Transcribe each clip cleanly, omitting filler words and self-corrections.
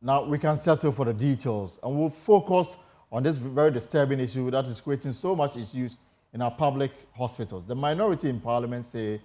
Now we can settle for the details and we'll focus on this very disturbing issue that is creating so much issues in our public hospitals. The minority in parliament say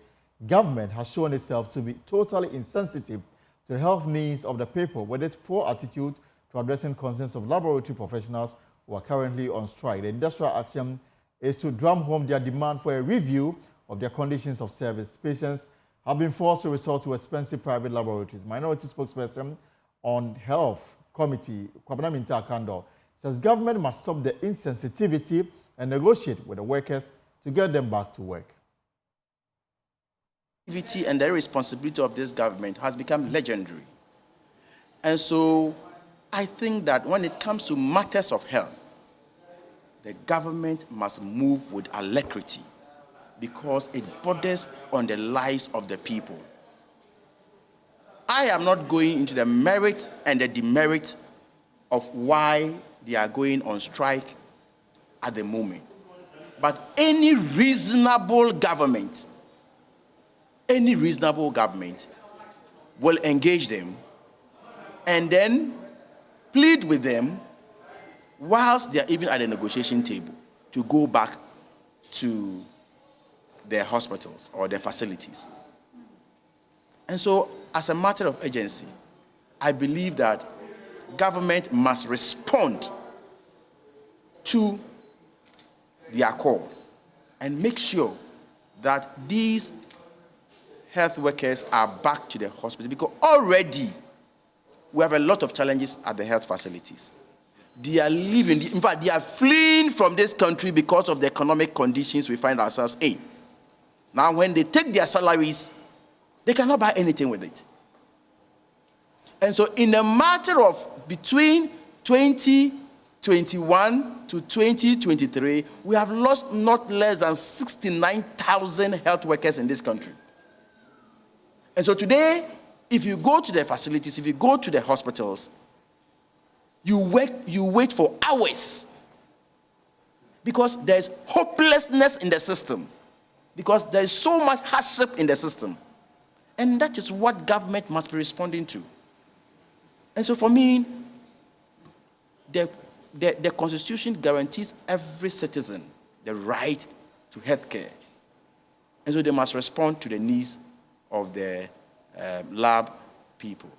government has shown itself to be totally insensitive to the health needs of the people with its poor attitude to addressing concerns of laboratory professionals who are currently on strike. The industrial action is to drum home their demand for a review of their conditions of service. Patients have been forced to resort to expensive private laboratories. Minority spokesperson on Health Committee, Kwabena Minta Kando, says government must stop the insensitivity and negotiate with the workers to get them back to work. And the responsibility of this government has become legendary. And so I think that when it comes to matters of health, the government must move with alacrity because it borders on the lives of the people. I am not going into the merits and the demerits of why they are going on strike at the moment. But any reasonable government will engage them and then plead with them whilst they are even at the negotiation table to go back to their hospitals or their facilities. And so, as a matter of urgency, I believe that government must respond to their call and make sure that these health workers are back to the hospital, because already we have a lot of challenges at the health facilities. They are leaving, in fact, they are fleeing from this country because of the economic conditions we find ourselves in. Now, when they take their salaries, they cannot buy anything with it. And so in a matter of between 2021 to 2023, we have lost not less than 69,000 health workers in this country. And so today, if you go to the facilities, if you go to the hospitals, you wait for hours because there's hopelessness in the system, because there's so much hardship in the system. And that is what government must be responding to. And so for me, the Constitution guarantees every citizen the right to health care. And so they must respond to the needs of the lab people.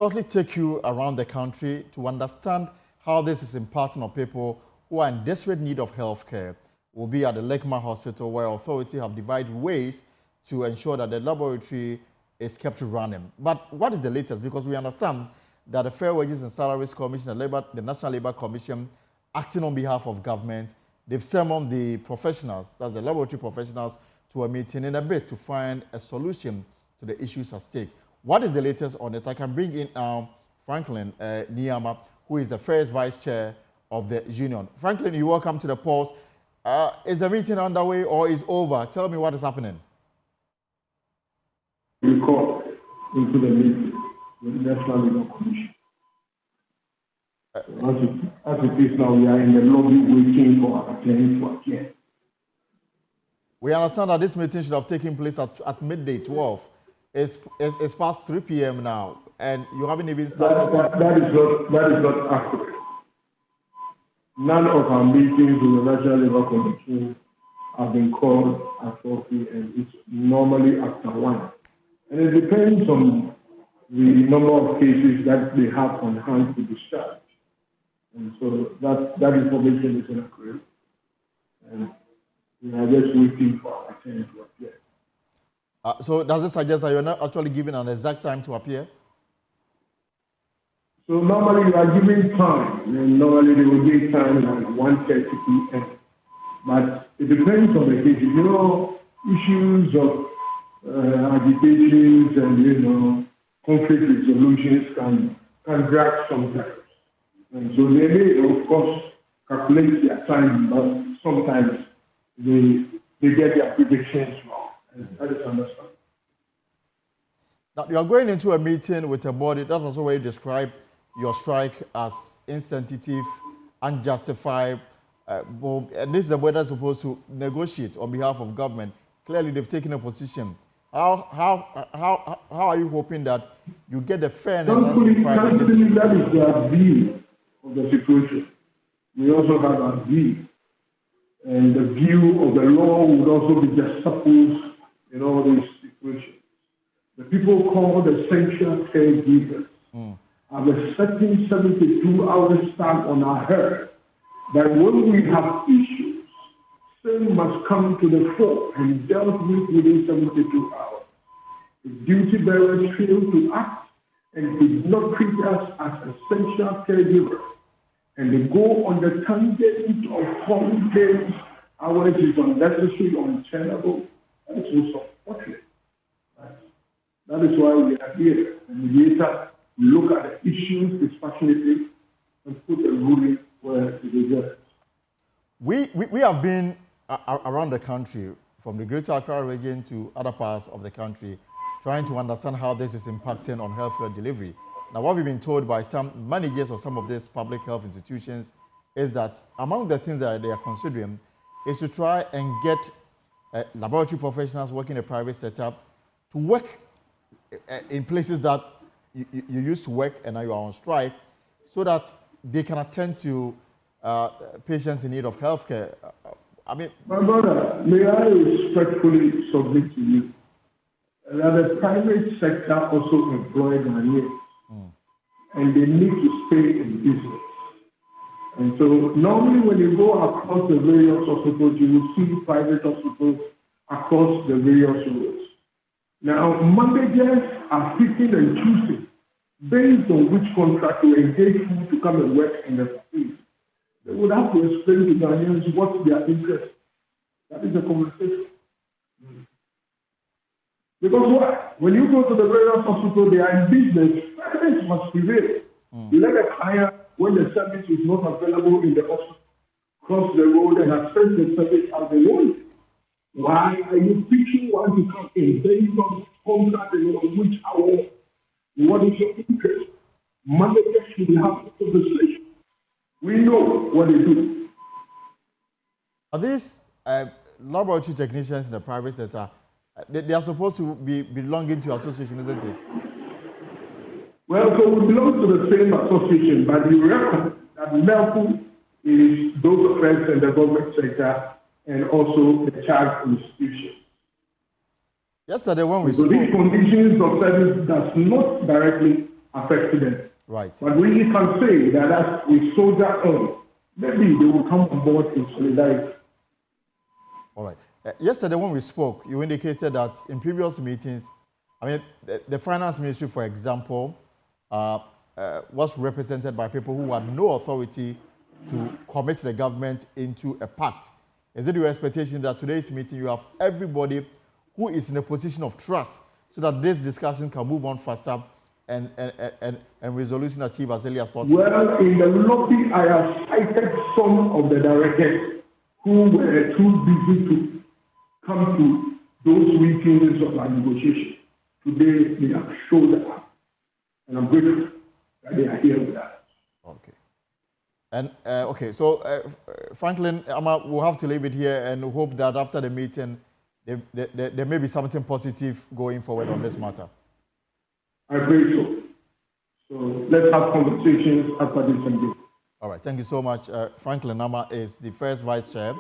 Shortly take you around the country to understand how this is impacting on people who are in desperate need of health care. We'll be at the Lekma Hospital, where authorities have divided ways to ensure that the laboratory is kept running. But what is the latest? Because we understand that the Fair Wages and Salaries Commission, the National Labour Commission, acting on behalf of government, they've summoned the professionals, that's the laboratory professionals, to a meeting in a bid to find a solution to the issues at stake. What is the latest on it? I can bring in Franklin Niyama, who is the first vice chair of the union. Franklin, you're welcome to the pause. Is the meeting underway or is over? Tell me what is happening. We call into the meeting with the National Labour Commission. As it is now, we are in the lobby waiting for our turn to appear. We understand that this meeting should have taken place at midday 12. It's past 3 p.m. now, and you haven't even started. That is not accurate. None of our meetings with the National Labour Commission have been called at 4 p.m. It's normally after 1. And it depends on the number of cases that they have on hand to discharge. And so that information is inaccurate. And we are just waiting for our turn to appear. So does it suggest that you're not actually giving an exact time to appear? So normally you are giving time, and normally they will give time at 1:30 p.m. But it depends on the cases. You know, issues of agitations and conflict resolutions can drag sometimes. And so they may, of course, calculate their time, but sometimes they get their predictions wrong. That is understandable. Now, you are going into a meeting with a body. That's also where you describe your strike as insensitive, unjustified, and this is the body that's supposed to negotiate on behalf of government. Clearly, they've taken a position. How are you hoping that you get the fairness that's required in this Thankfully, that is their view of the situation. We also have our view. And the view of the law would also be juxtaposed in all these situations. The people called essential caregivers have a certain 72-hour stamp on our head that when we have issues, same must come to the fore and dealt with within 72 hours. If duty bearers fail to act and did not treat us as essential caregivers, and they go on the tangent of holidays, hours is unnecessary or untenable, that is also unfortunate. Right? That is why we are here. And we later look at the issues dispassionately and put a ruling where it deserves. We have been around the country, from the Greater Accra region to other parts of the country, trying to understand how this is impacting on healthcare delivery. Now, what we've been told by some managers of some of these public health institutions is that among the things that they are considering is to try and get laboratory professionals working in a private setup to work in places that you used to work and now you are on strike, so that they can attend to patients in need of healthcare. I mean, my brother, may I respectfully submit to you that the private sector also employs Ghanaians, and they need to stay in business. And so normally when you go across the various hospitals, you will see private hospitals across the various roads. Now, managers are picking and choosing based on which contract to engage who to come and work in the facility. They would have to explain to Ghanaians what their interest. That is the conversation. Because what? When you go to the various hospitals, they are in business. Fairness must prevail. You let a client, when the service is not available in the hospital, cross the road and access the service as they want. Why are you picking one to come in based on contract and on which hour? What is your interest? Managers should have a conversation. We know what they do. Are these laboratory technicians in the private sector, they are supposed to be belonging to association, isn't it? Well, so we belong to the same association, but you reckon that Melpwu is those affairs in the government sector and also the child institution. Yesterday when we so spoke, these conditions of service does not directly affect them. Right. But we can say that as we soldier on, maybe they will come on board in solidarity. All right. Yesterday when we spoke, you indicated that in previous meetings, I mean, the finance ministry, for example, was represented by people who had no authority to commit the government into a pact. Is it your expectation that today's meeting you have everybody who is in a position of trust so that this discussion can move on faster and resolution achieved as early as possible? Well, in the lobby, I have cited some of the directors who were too busy to come to those meetings of our negotiation. Today, they have showed up, and I'm grateful that they are here with us. Okay. And, okay, so Franklin, we'll have to leave it here and hope that after the meeting, there may be something positive going forward on this matter. I pray so. So let's have conversations after this and this. All right, thank you so much. Franklin Nama is the first vice chair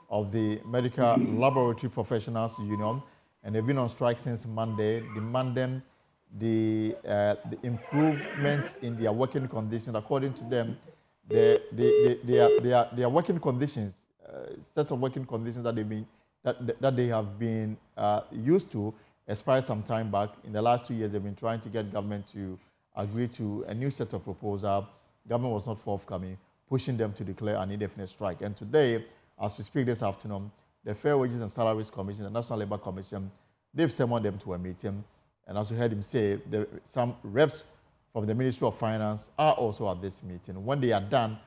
of the Medical Laboratory Professionals Union, and they've been on strike since Monday, demanding the improvement in their working conditions. According to them, their working conditions, set of working conditions that they have been used to, expired some time back. In the last 2 years, they've been trying to get government to agree to a new set of proposal. Government was not forthcoming, pushing them to declare an indefinite strike. And today, as we speak this afternoon, the Fair Wages and Salaries Commission, the National Labour Commission, they've summoned them to a meeting. And as we heard him say, some reps from the Ministry of Finance are also at this meeting. When they are done,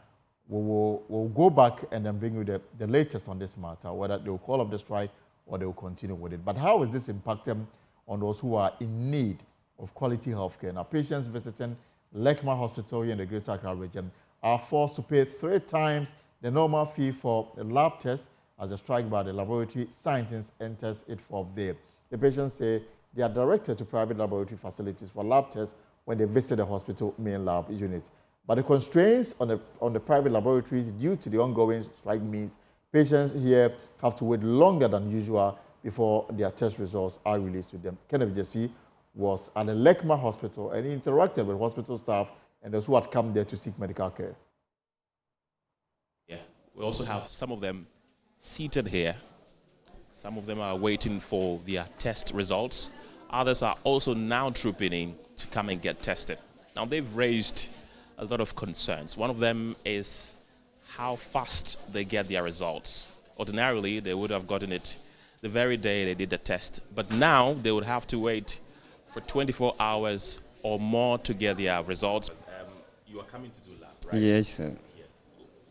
we'll go back and then bring you the latest on this matter, whether they will call off the strike or they will continue with it. But how is this impacting on those who are in need of quality healthcare? Now, patients visiting Lekma Hospital here in the Greater Accra region are forced to pay 3 times the normal fee for a lab test as the strike by the laboratory scientists enters its 4th day. The patients say they are directed to private laboratory facilities for lab tests when they visit the hospital main lab unit. But the constraints on the private laboratories due to the ongoing strike means patients here have to wait longer than usual before their test results are released to them. Kenneth Jesse was at the Lekma Hospital and he interacted with hospital staff and those who had come there to seek medical care. Yeah, we also have some of them seated here. Some of them are waiting for their test results. Others are also now trooping in to come and get tested. Now, they've raised a lot of concerns. One of them is how fast they get their results. Ordinarily, they would have gotten it the very day they did the test, but now they would have to wait for 24 hours or more to get their results. You are coming to do lab, right? Yes, sir. Yes.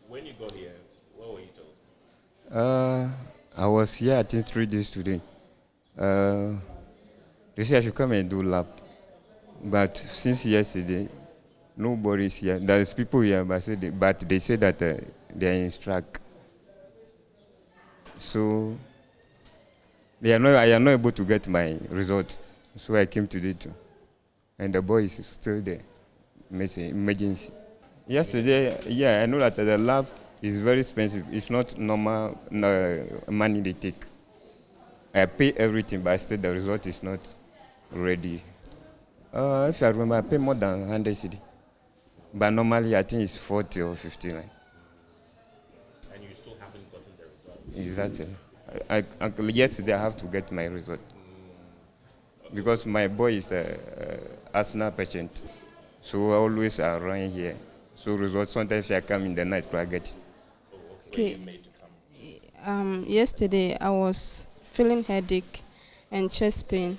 When you got here, what were you told? I was here, I think, 3 days today. They said I should come and do lab. But since yesterday, nobody is here. There's people here, but they say that they are in strike. So I am not able to get my results. So I came today too. And the boy is still there. Emergency. Yesterday, yeah, I know that the lab is very expensive. It's not normal money they take. I pay everything, but still the result is not ready. If I remember, I pay more than 100 cedi. But normally, I think it's 40 or 50. Like. And you still haven't gotten the result? Exactly. Yesterday, I have to get my result. Because my boy is an asthma patient. So I always around here. So results, sometimes I come in the night, I get it. Okay. Yesterday, I was feeling headache and chest pain.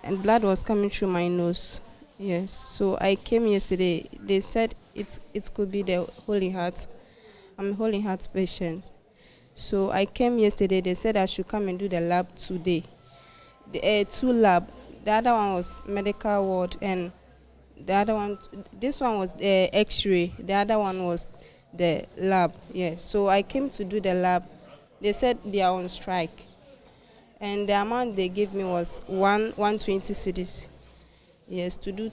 And blood was coming through my nose. Yes, so I came yesterday. They said it could be the Holy Heart. I'm a Holy Heart patient. So I came yesterday. They said I should come and do the lab today. The 2 lab. The other one was medical ward, and the other one, this one was the X-ray. The other one was the lab. Yes, so I came to do the lab. They said they are on strike. And the amount they gave me was 120 cedis. Yes, to do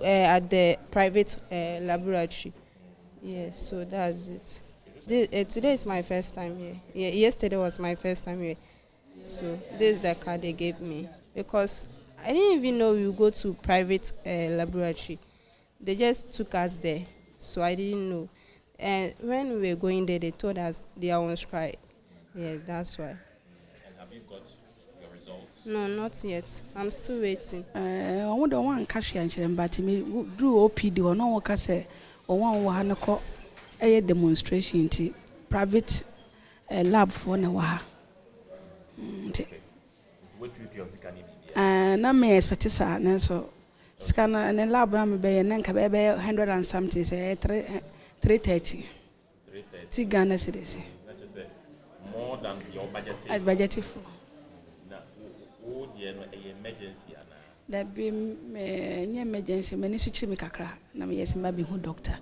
at the private laboratory. Yes, so that's it. Today is my first time here. Yeah, yesterday was my first time here. So this is the card they gave me because I didn't even know we would go to private laboratory. They just took us there, so I didn't know. And when we were going there, they told us they are on strike. Yes, that's why. Have you got your results? No, not yet. I'm still waiting. I want one cash and but me do OPD or no work say or one call a demonstration to private lab for na What trip you can na me expect sa na so scan and lab na me be na nka be 100 and something say 330 Ghana cedis. More than your budget. As budgeted for. Now, emergency ana. That be me emergency me ni suchi me kakra na me yes me be hu doctor.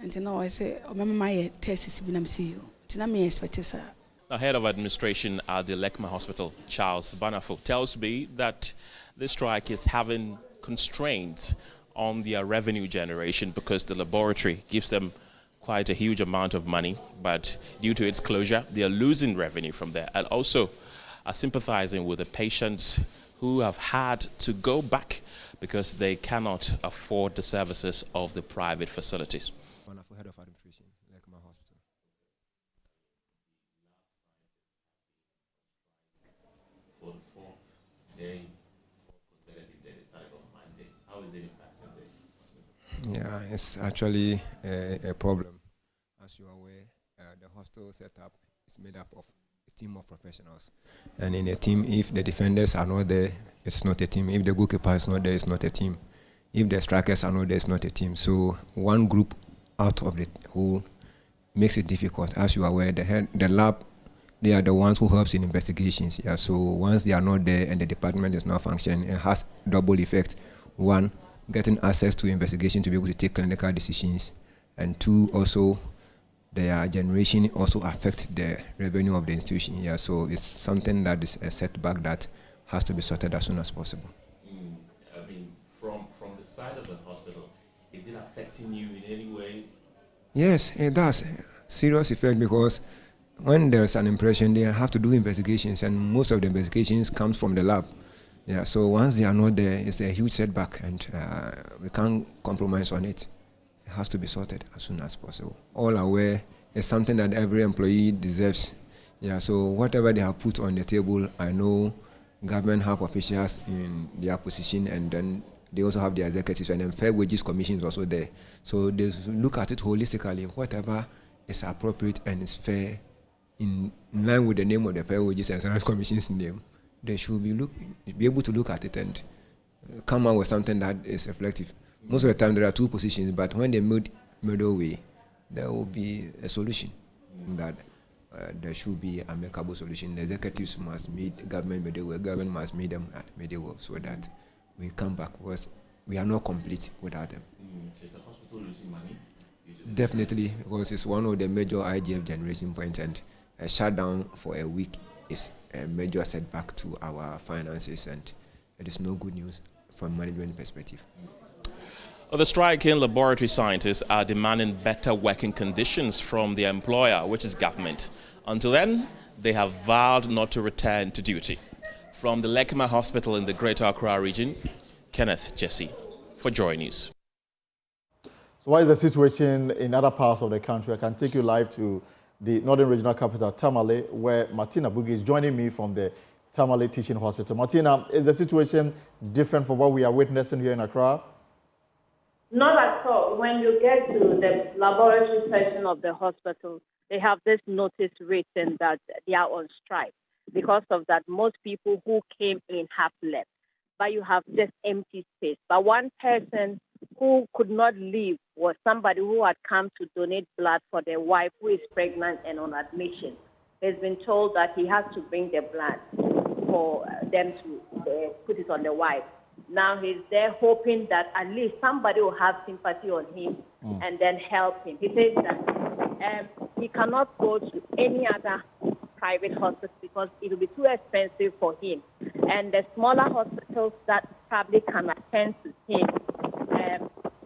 And now I say o me my tests bi na me see you. Tina me expect sa. The head of administration at the Lekma Hospital, Charles Banafo, tells me that the strike is having constraints on their revenue generation because the laboratory gives them quite a huge amount of money, but due to its closure, they are losing revenue from there, and also are sympathizing with the patients who have had to go back because they cannot afford the services of the private facilities. Wonderful head of administration, Lekma Hospital. For the 4th day, consecutive day, they started on Monday. How is it impacting the hospital? Yeah, it's actually a problem. As you are aware, the hospital setup is made up of a team of professionals. And in a team, if the defenders are not there, it's not a team. If the goalkeeper is not there, it's not a team. If the strikers are not there, it's not a team. So one group out of the whole makes it difficult. As you are aware, the lab, they are the ones who helps in investigations. Yeah. So once they are not there and the department is not functioning, it has double effect. One, getting access to investigation to be able to take clinical decisions, and 2, also their generation also affect the revenue of the institution. Yeah, so it's something that is a setback that has to be sorted as soon as possible. I mean, inside of the hospital. Is it affecting you in any way? Yes, it does. Serious effect, because when there's an impression, they have to do investigations, and most of the investigations comes from the lab. Yeah, so once they are not there, it's a huge setback, and we can't compromise on it. It has to be sorted as soon as possible. All aware, it's something that every employee deserves. Yeah, so whatever they have put on the table, I know government have officials in their position, and then they also have the executives, and then Fair Wages Commission is also there. So they look at it holistically, whatever is appropriate and is fair, in line with the name of the Fair Wages and Salaries Commission's name. They should be able to look at it and come out with something that is reflective. Most of the time there are two positions, but when they meet middle way, there will be a solution. That there should be a amicable solution. The executives must meet government middle way, government must meet them at middle way, so that we come back, because we are not complete without them. Is the hospital losing money? Definitely, because it's one of the major IGF generation points, and a shutdown for a week is a major setback to our finances, and it is no good news from management perspective. Well, the striking laboratory scientists are demanding better working conditions from their employer, which is government. Until then, they have vowed not to return to duty. From the Lekima Hospital in the Greater Accra region, Kenneth Jesse for Joy News. So what is the situation in other parts of the country? I can take you live to the Northern Regional Capital, Tamale, where Martina Bugi is joining me from the Tamale Teaching Hospital. Martina, is the situation different from what we are witnessing here in Accra? Not at all. When you get to the laboratory section of the hospital, they have this notice written that they are on strike. Because of that, most people who came in have left. But you have this empty space. But one person who could not leave was somebody who had come to donate blood for their wife who is pregnant and on admission. He's been told that he has to bring the blood for them to put it on the wife. Now he's there hoping that at least somebody will have sympathy on him and then help him. He says that he cannot go to any other private hospital because it will be too expensive for him. And the smaller hospitals that probably can attend to him,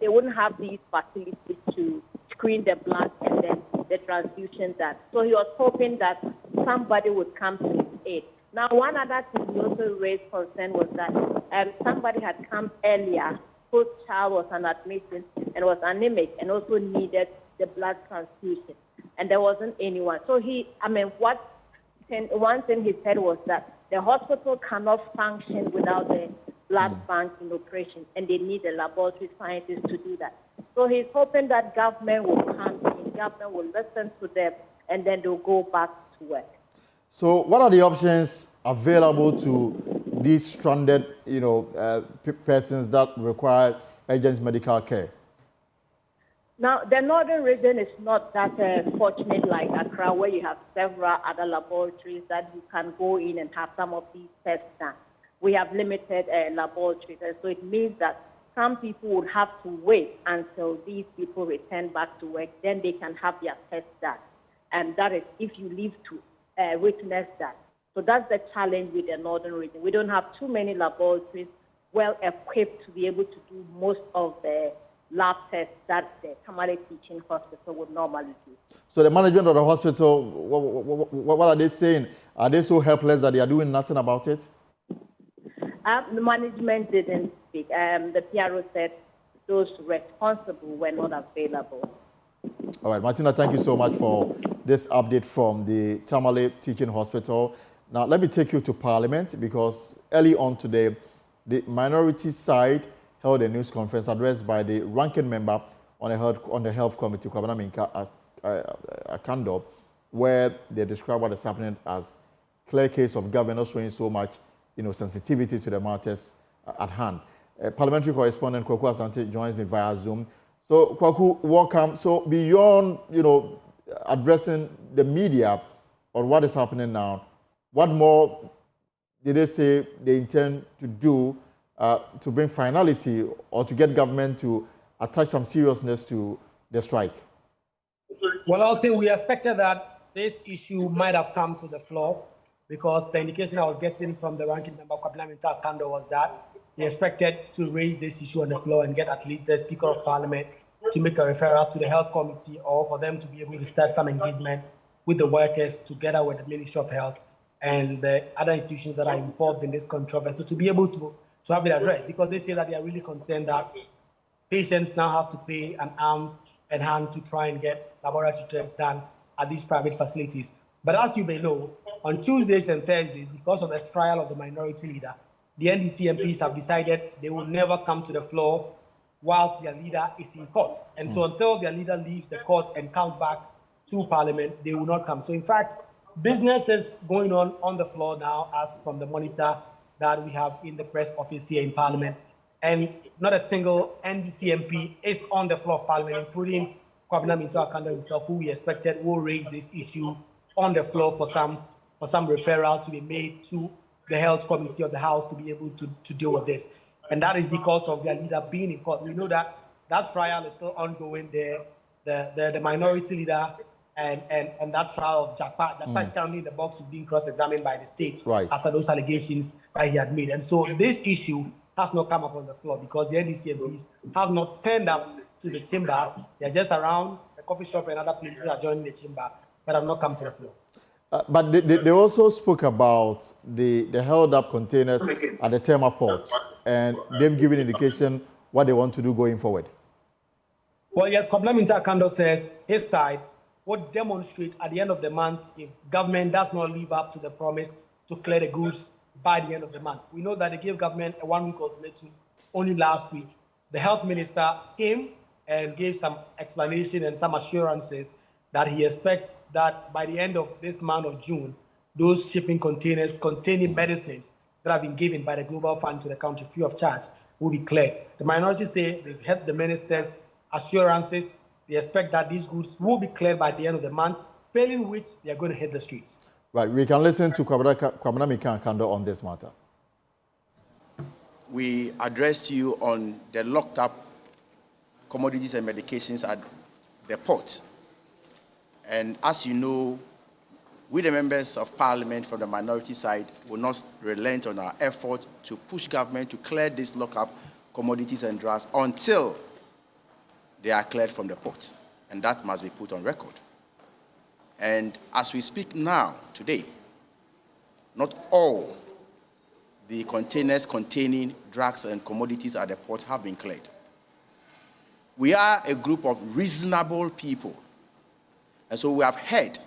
they wouldn't have these facilities to screen the blood and then the transfusion done. So he was hoping that somebody would come to his aid. Now, one other thing he also raised concern was that somebody had come earlier whose child was on admission and was anemic and also needed the blood transfusion, and there wasn't anyone. So one thing he said was that the hospital cannot function without the blood bank in operation, and they need a laboratory scientist to do that. So he's hoping that government will come in, government will listen to them, and then they'll go back to work. So what are the options available to these stranded, persons that require urgent medical care? Now, the northern region is not that fortunate like Accra, where you have several other laboratories that you can go in and have some of these tests done. We have limited laboratories, so it means that some people would have to wait until these people return back to work, then they can have their tests done. And that is if you live to witness that. So that's the challenge with the northern region. We don't have too many laboratories well equipped to be able to do most of the lab tests that the Tamale Teaching Hospital would normally do. So the management of the hospital, what are they saying? Are they so helpless that they are doing nothing about it? The management didn't speak. The PRO said those responsible were not available. All right, Martina, thank you so much for this update from the Tamale Teaching Hospital. Now, let me take you to Parliament, because early on today, the minority side held a news conference addressed by the ranking member on the Health Committee, Kwabena Minka Akando, where they described what is happening as clear case of government not showing so much sensitivity to the matters at hand. Parliamentary correspondent Kwaku Asante joins me via Zoom. So, Kwaku, welcome. So, beyond, addressing the media on what is happening now, what more did they say they intend to do to bring finality or to get government to attach some seriousness to the strike? Well, I'll say we expected that this issue might have come to the floor, because the indication I was getting from the ranking member, Kwabena Minka Akando, was that they expected to raise this issue on the floor and get at least the Speaker of Parliament to make a referral to the Health Committee, or for them to be able to start some engagement with the workers together with the Ministry of Health and the other institutions that are involved in this controversy, to be able to have it addressed, because they say that they are really concerned that patients now have to pay an arm and hand to try and get laboratory tests done at these private facilities. But as you may know, on Tuesdays and Thursdays, because of the trial of the minority leader, the NDC MPs have decided they will never come to the floor whilst their leader is in court. And so until their leader leaves the court and comes back to Parliament, they will not come. So in fact, business is going on the floor now, as from the monitor that we have in the press office here in Parliament. And not a single NDC MP is on the floor of Parliament, including Kwabena Minto Akando himself, who we expected will raise this issue on the floor for some referral to be made to the Health Committee of the House to be able to deal with this. And that is because of their leader being in court. We know that that trial is still ongoing. The minority leader and that trial of Jakpa. Jakpa is currently in the box, is being cross-examined by the state after those allegations that he had made. And so this issue has not come up on the floor because the NDC MPs have not turned up to the chamber. They're just around the coffee shop and other places are joining the chamber, but have not come to the floor. But they also spoke about the held up containers at the Tema port, and they've given indication what they want to do going forward. Well, yes, Kwabena Minto Akando says his side would demonstrate at the end of the month if government does not live up to the promise to clear the goods by the end of the month. We know that they gave government a 1-week ultimatum only last week. The health minister came and gave some explanation and some assurances that he expects that by the end of this month of June, those shipping containers containing medicines that have been given by the Global Fund to the country free of charge will be cleared. The minority say they've heard the minister's assurances. They expect that these goods will be cleared by the end of the month, failing which they are going to hit the streets. Right, we can listen to Kwabena Minto Akando on this matter. We addressed you on the locked up commodities and medications at the port. And as you know, we, the members of Parliament from the minority side, will not relent on our effort to push government to clear these lock-up commodities and drugs until they are cleared from the port. And that must be put on record. And as we speak now, today, not all the containers containing drugs and commodities at the port have been cleared. We are a group of reasonable people. And so we have heard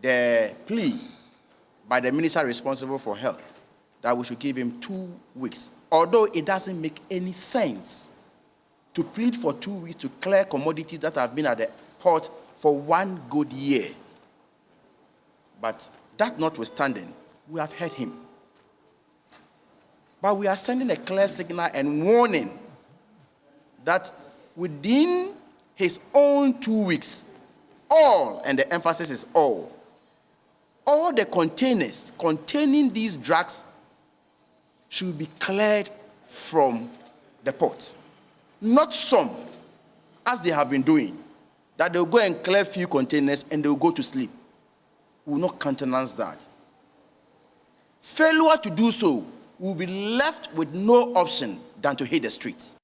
the plea by the minister responsible for health that we should give him 2 weeks. Although it doesn't make any sense to plead for 2 weeks to clear commodities that have been at the port for 1 good year. But that notwithstanding, we have heard him. But we are sending a clear signal and warning that within his own 2 weeks, all, and the emphasis is all the containers containing these drugs should be cleared from the port. Not some, as they have been doing, that they'll go and clear few containers and they'll go to sleep. We will not countenance that. Failure to do so will be left with no option than to hit the streets.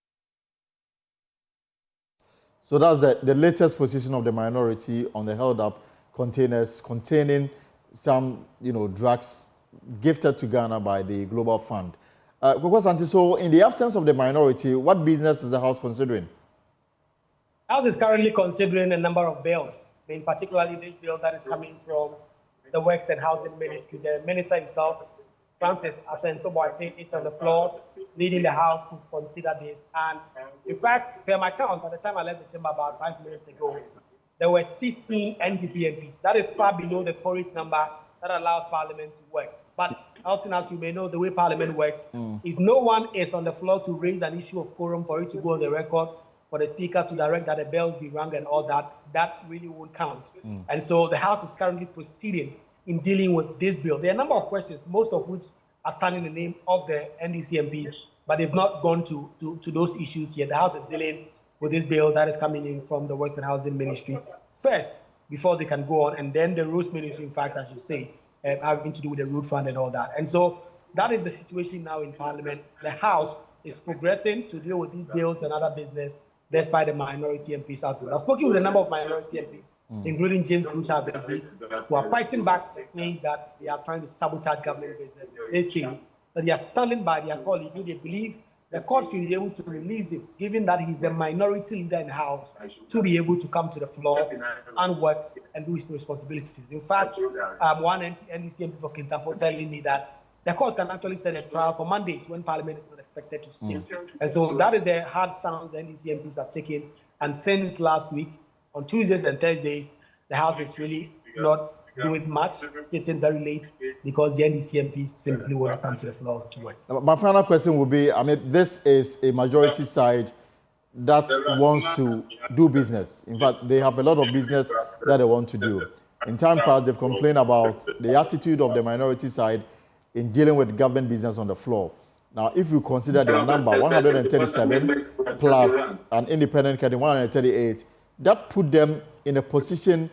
So that's the latest position of the minority on the held up containers containing some, drugs gifted to Ghana by the Global Fund. So in the absence of the minority, what business is the House considering? The House is currently considering a number of bills, particularly this bill that is coming from the Works and Housing Ministry. The minister himself, Francis Asante, is on the floor leading the House to consider this. And in fact, per my count, by the time I left the chamber about 5 minutes ago, there were 16 NPP MPs. That is far below the quorum number that allows Parliament to work. But Elton, as you may know, the way Parliament works, if no one is on the floor to raise an issue of quorum for it to go on the record, for the Speaker to direct that the bells be rung and all that, that really won't count. And so the House is currently proceeding in dealing with this bill. There are a number of questions, most of which are standing in the name of the NDC MPs, but they've not gone to those issues yet. The House is dealing with this bill that is coming in from the Western Housing Ministry first, before they can go on, and then the Roads Ministry, in fact, as you say, having to do with the road fund and all that. And so that is the situation now in Parliament. The House is progressing to deal with these bills and other business despite the minority MPs absence. I've spoken with a number of minority MPs, including James Grucha, who are fighting back the claims that they are trying to sabotage government business. They say that they are standing by their colleague who they believe the court should be able to release him, given that he's the minority leader in the House, to be able to come to the floor and work and do his responsibilities. In fact, one NDC MP for Kintampo telling me that the court can actually set a trial for Mondays when Parliament is not expected to sit. And so that is the hard stance the NDC MPs have taken. And since last week, on Tuesdays and Thursdays, the House is really not doing much, sitting very late, because the NDC MPs simply will not come to the floor to work. My final question will be, I mean, this is a majority side that wants to do business. In fact, they have a lot of business that they want to do. In time past, they've complained about the attitude of the minority side in dealing with government business on the floor. Now, if you consider their number, 137 plus an independent candidate, 138, that put them in a position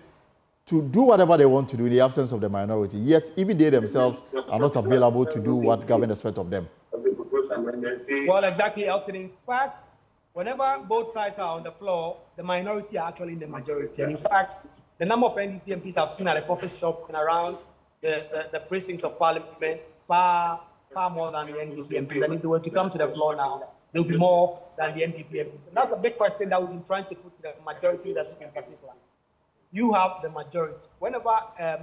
to do whatever they want to do in the absence of the minority. Yet, even they themselves are not available to do what government expects of them. Well, exactly, Elton. In fact, whenever both sides are on the floor, the minority are actually in the majority. And in fact, the number of NDC MPs I've seen at a coffee shop and around the precincts of Parliament far more than the NDP MPs. And if they were to come to the floor now, there will be more than the NDP MPs. And that's a big question that we've been trying to put to the majority leadership in particular. You have the majority. Whenever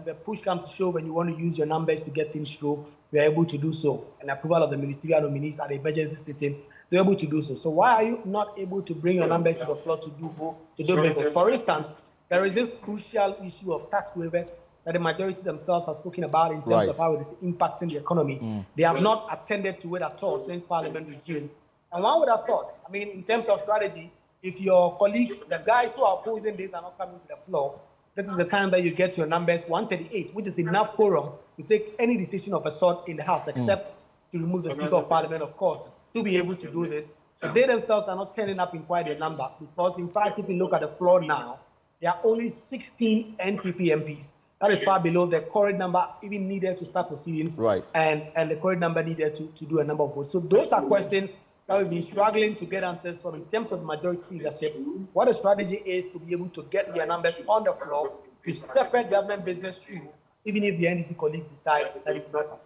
the push comes to shove and you want to use your numbers to get things through, we are able to do so. And approval of the ministerial nominees at the emergency sitting, they're able to do so. So why are you not able to bring your numbers to the floor to do business? For instance, there is this crucial issue of tax waivers that the majority themselves have spoken about in terms of how it is impacting the economy. They have not attended to it at all since Parliament resumed. And one would have thought, I mean, in terms of strategy, if your colleagues, the guys who are opposing this, are not coming to the floor, this is the time that you get your numbers 138, which is enough quorum to take any decision of a sort in the House, except to remove the Speaker of Parliament, of course, to be able to do this. But they themselves are not turning up in quite a number, because, in fact, if you look at the floor now, there are only 16 NPP MPs. That is far below the current number even needed to start proceedings, and the current number needed to do a number of votes. So those are questions that we've been struggling to get answers from in terms of majority leadership. What the strategy is to be able to get their numbers on the floor to separate government business through, even if the NDC colleagues decide that it will not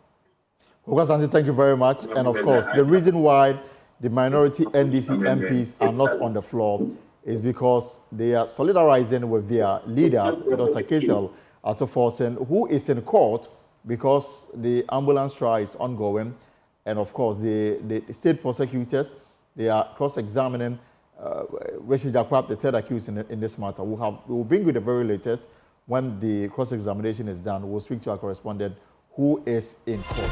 happen. Thank you very much. And of course, the reason why the minority NDC MPs are not on the floor is because they are solidarizing with their leader, Dr. Kesel Atoforsen, who is in court because the ambulance trial is ongoing. And of course, the state prosecutors, they are cross-examining Rachel Jaquab, the third accused in this matter. We will bring you the very latest. When the cross-examination is done, we'll speak to our correspondent who is in court.